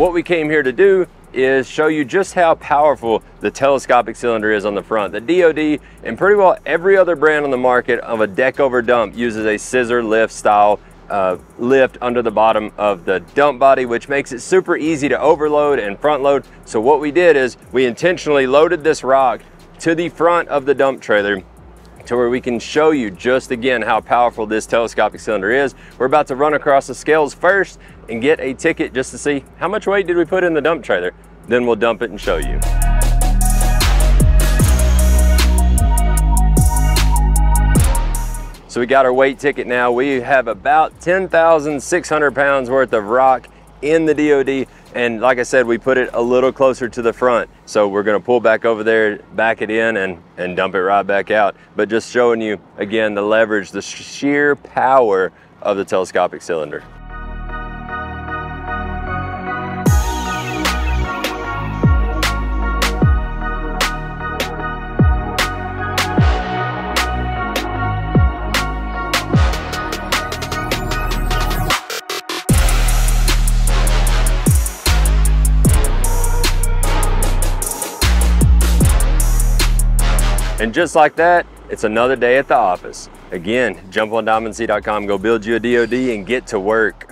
what we came here to do is show you just how powerful the telescopic cylinder is on the front. The DoD and pretty well every other brand on the market of a deck over dump uses a scissor lift style lift under the bottom of the dump body, which makes it super easy to overload and front load. So what we did is we intentionally loaded this rock to the front of the dump trailer to where we can show you just again how powerful this telescopic cylinder is. We're about to run across the scales first and get a ticket just to see how much weight did we put in the dump trailer. Then we'll dump it and show you. So we got our weight ticket now. We have about 10,600 pounds worth of rock in the DoD. And like I said, we put it a little closer to the front. So we're gonna pull back over there, back it in and dump it right back out. But just showing you, again, the leverage, the sheer power of the telescopic cylinder. And just like that, it's another day at the office. Again, jump on diamondsea.com, go build you a DoD and get to work.